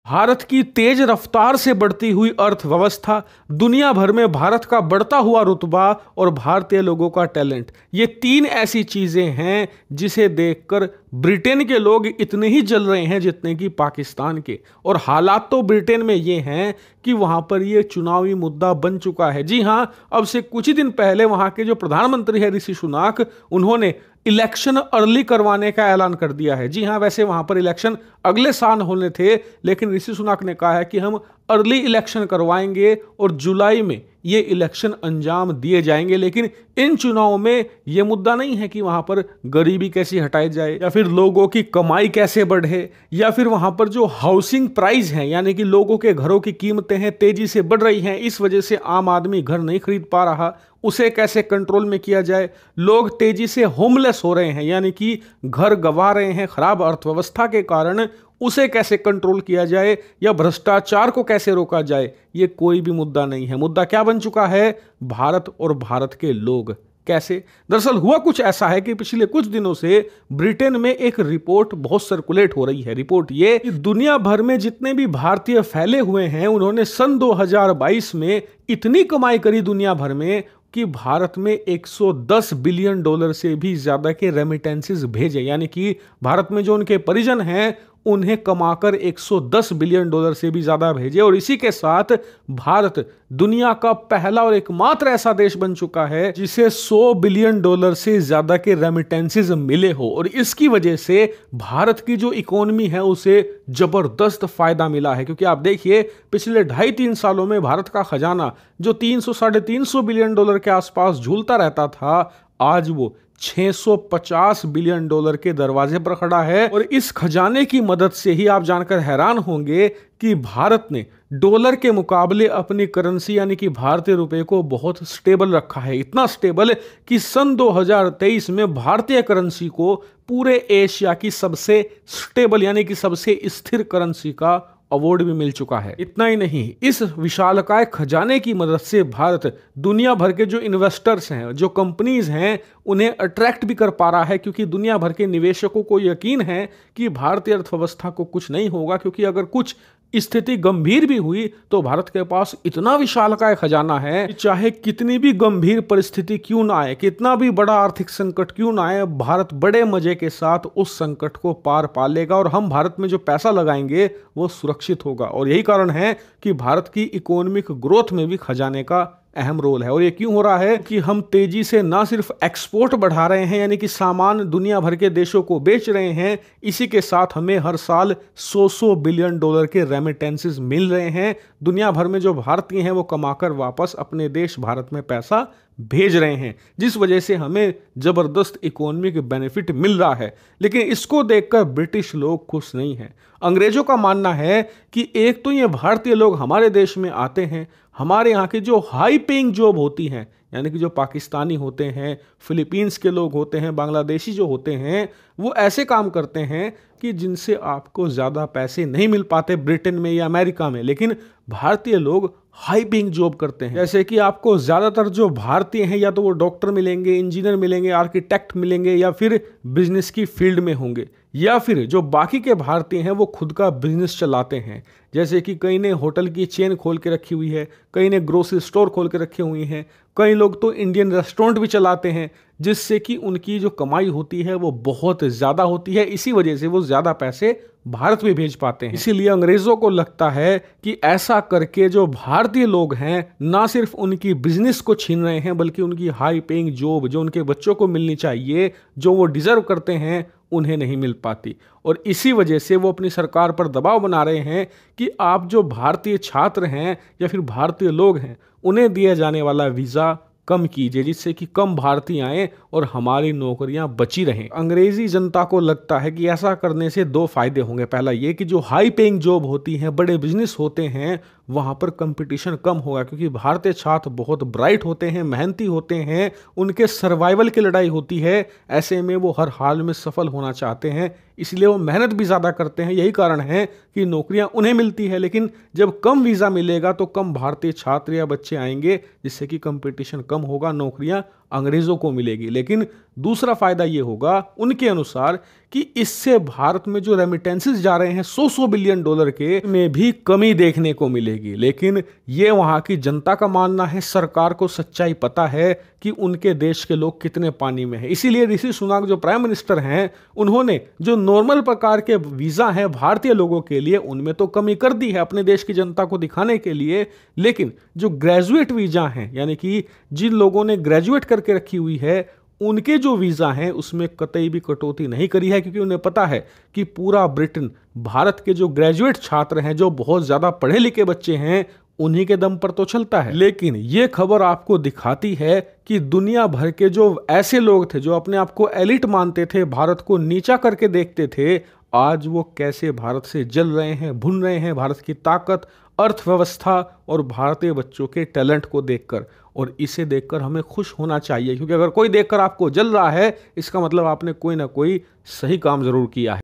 भारत की तेज रफ्तार से बढ़ती हुई अर्थव्यवस्था, दुनिया भर में भारत का बढ़ता हुआ रुतबा और भारतीय लोगों का टैलेंट, ये तीन ऐसी चीजें हैं जिसे देखकर ब्रिटेन के लोग इतने ही जल रहे हैं जितने कि पाकिस्तान के। और हालात तो ब्रिटेन में ये हैं कि वहां पर ये चुनावी मुद्दा बन चुका है। जी हां, अब से कुछ ही दिन पहले वहां के जो प्रधानमंत्री है ऋषि सुनाक, उन्होंने इलेक्शन अर्ली करवाने का ऐलान कर दिया है। जी हां, वैसे वहां पर इलेक्शन अगले साल होने थे, लेकिन ऋषि सुनाक ने कहा है कि हम अर्ली इलेक्शन करवाएंगे और जुलाई में ये इलेक्शन अंजाम दिए जाएंगे। लेकिन इन चुनावों में यह मुद्दा नहीं है कि वहां पर गरीबी कैसे हटाई जाए या फिर लोगों की कमाई कैसे बढ़े या फिर वहां पर जो हाउसिंग प्राइस है, यानी कि लोगों के घरों की कीमतें हैं तेजी से बढ़ रही हैं, इस वजह से आम आदमी घर नहीं खरीद पा रहा, उसे कैसे कंट्रोल में किया जाए। लोग तेजी से होमलेस हो रहे हैं, यानी कि घर गंवा रहे हैं खराब अर्थव्यवस्था के कारण, उसे कैसे कंट्रोल किया जाए या भ्रष्टाचार को कैसे रोका जाए, ये कोई भी मुद्दा नहीं है। मुद्दा क्या बन चुका है? भारत और भारत के लोग। कैसे? दरअसल हुआ कुछ ऐसा है कि पिछले कुछ दिनों से ब्रिटेन में एक रिपोर्ट बहुत सर्कुलेट हो रही है। रिपोर्ट ये कि दुनिया भर में जितने भी भारतीय फैले हुए हैं, उन्होंने सन 2022 में इतनी कमाई करी दुनिया भर में कि भारत में 110 बिलियन डॉलर से भी ज्यादा के रेमिटेंसेस भेजे, यानी कि भारत में जो उनके परिजन हैं उन्हें कमाकर 110 बिलियन डॉलर से भी ज्यादा भेजे। और इसी के साथ भारत दुनिया का पहला और एकमात्र ऐसा देश बन चुका है जिसे 100 बिलियन डॉलर से ज्यादा के रेमिटेंसेस मिले हो। और इसकी वजह से भारत की जो इकोनॉमी है उसे जबरदस्त फायदा मिला है, क्योंकि आप देखिए पिछले 2.5-3 सालों में भारत का खजाना जो 300-350 बिलियन डॉलर के आसपास झूलता रहता था, आज वो 650 बिलियन डॉलर के दरवाजे पर खड़ा है। और इस खजाने की मदद से ही आप जानकर हैरान होंगे कि भारत ने डॉलर के मुकाबले अपनी करेंसी यानी कि भारतीय रुपए को बहुत स्टेबल रखा है। इतना स्टेबल कि सन 2023 में भारतीय करेंसी को पूरे एशिया की सबसे स्टेबल यानी कि सबसे स्थिर करेंसी का अवार्ड भी मिल चुका है। इतना ही नहीं, इस विशालकाय खजाने की मदद से भारत दुनिया भर के जो इन्वेस्टर्स हैं, जो कंपनीज हैं, उन्हें अट्रैक्ट भी कर पा रहा है, क्योंकि दुनिया भर के निवेशकों को यकीन है कि भारतीय अर्थव्यवस्था को कुछ नहीं होगा, क्योंकि अगर कुछ स्थिति गंभीर भी हुई तो भारत के पास इतना विशालकाय खजाना है, चाहे कितनी भी गंभीर परिस्थिति क्यों ना आए, कितना भी बड़ा आर्थिक संकट क्यों ना आए, भारत बड़े मजे के साथ उस संकट को पार पा लेगा। और हम भारत में जो पैसा लगाएंगे वो सुरक्षित होगा। और यही कारण है कि भारत की इकोनॉमिक ग्रोथ में भी खजाने का अहम रोल है। और ये क्यों हो रहा है कि हम तेजी से ना सिर्फ एक्सपोर्ट बढ़ा रहे हैं, यानी कि सामान दुनिया भर के देशों को बेच रहे हैं, इसी के साथ हमें हर साल 100 बिलियन डॉलर के रेमिटेंसेस मिल रहे हैं। दुनिया भर में जो भारतीय हैं वो कमाकर वापस अपने देश भारत में पैसा भेज रहे हैं, जिस वजह से हमें जबरदस्त इकोनॉमिक बेनिफिट मिल रहा है। लेकिन इसको देखकर ब्रिटिश लोग खुश नहीं हैं। अंग्रेजों का मानना है कि एक तो ये भारतीय लोग हमारे देश में आते हैं, हमारे यहाँ की जो हाई पेइंग जॉब होती हैं, यानी कि जो पाकिस्तानी होते हैं, फिलीपींस के लोग होते हैं, बांग्लादेशी जो होते हैं, वो ऐसे काम करते हैं कि जिनसे आपको ज़्यादा पैसे नहीं मिल पाते ब्रिटेन में या अमेरिका में। लेकिन भारतीय लोग हाई पेइंग जॉब करते हैं, जैसे कि आपको ज़्यादातर जो भारतीय हैं या तो वो डॉक्टर मिलेंगे, इंजीनियर मिलेंगे, आर्किटेक्ट मिलेंगे, या फिर बिजनेस की फील्ड में होंगे, या फिर जो बाकी के भारतीय हैं वो खुद का बिजनेस चलाते हैं। जैसे कि कई ने होटल की चेन खोल के रखी हुई है, कई ने ग्रोसरी स्टोर खोल के रखे हुए हैं, कई लोग तो इंडियन रेस्टोरेंट भी चलाते हैं, जिससे कि उनकी जो कमाई होती है वो बहुत ज़्यादा होती है। इसी वजह से वो ज़्यादा पैसे भारत में भेज पाते हैं। इसीलिए अंग्रेज़ों को लगता है कि ऐसा करके जो भारतीय लोग हैं ना सिर्फ उनकी बिजनेस को छीन रहे हैं, बल्कि उनकी हाई पेइंग जॉब जो उनके बच्चों को मिलनी चाहिए, जो वो डिजर्व करते हैं, उन्हें नहीं मिल पाती। और इसी वजह से वो अपनी सरकार पर दबाव बना रहे हैं कि आप जो भारतीय छात्र हैं या फिर भारतीय लोग हैं, उन्हें दिया जाने वाला वीज़ा कम कीजिए, जिससे कि कम भारतीय आए और हमारी नौकरियां बची रहें। अंग्रेजी जनता को लगता है कि ऐसा करने से दो फायदे होंगे। पहला ये कि जो हाई पेइंग जॉब होती हैं, बड़े बिजनेस होते हैं, वहाँ पर कंपटीशन कम होगा, क्योंकि भारतीय छात्र बहुत ब्राइट होते हैं, मेहनती होते हैं, उनके सर्वाइवल की लड़ाई होती है। ऐसे में वो हर हाल में सफल होना चाहते हैं, इसलिए वो मेहनत भी ज़्यादा करते हैं। यही कारण है कि नौकरियां उन्हें मिलती है। लेकिन जब कम वीज़ा मिलेगा तो कम भारतीय छात्र या बच्चे आएंगे, जिससे कि कंपटीशन कम होगा, नौकरियां अंग्रेजों को मिलेगी। लेकिन दूसरा फायदा ये होगा उनके अनुसार कि इससे भारत में जो रेमिटेंसेस जा रहे हैं 100 बिलियन डॉलर के, में भी कमी देखने को मिलेगी। लेकिन ये वहां की जनता का मानना है, सरकार को सच्चाई पता है कि उनके देश के लोग कितने पानी में हैं। इसीलिए ऋषि सुनाक जो प्राइम मिनिस्टर हैं, उन्होंने जो नॉर्मल प्रकार के वीजा हैं भारतीय लोगों के लिए, उनमें तो कमी कर दी है अपने देश की जनता को दिखाने के लिए। लेकिन जो ग्रेजुएट वीजा हैं, यानी कि जिन लोगों ने ग्रेजुएट करके रखी हुई है, उनके जो वीजा हैं उसमें कतई भी कटौती नहीं करी है, क्योंकि उन्हें पता है कि पूरा ब्रिटेन भारत के जो ग्रेजुएट छात्र हैं, जो बहुत ज्यादा पढ़े लिखे बच्चे हैं, उन्हीं के दम पर तो चलता है। लेकिन यह खबर आपको दिखाती है कि दुनिया भर के जो ऐसे लोग थे जो अपने आप को एलिट मानते थे, भारत को नीचा करके देखते थे, आज वो कैसे भारत से जल रहे हैं, भुन रहे हैं भारत की ताकत, अर्थव्यवस्था और भारतीय बच्चों के टैलेंट को देखकर। और इसे देखकर हमें खुश होना चाहिए, क्योंकि अगर कोई देखकर आपको जल रहा है, इसका मतलब आपने कोई ना कोई सही काम जरूर किया है।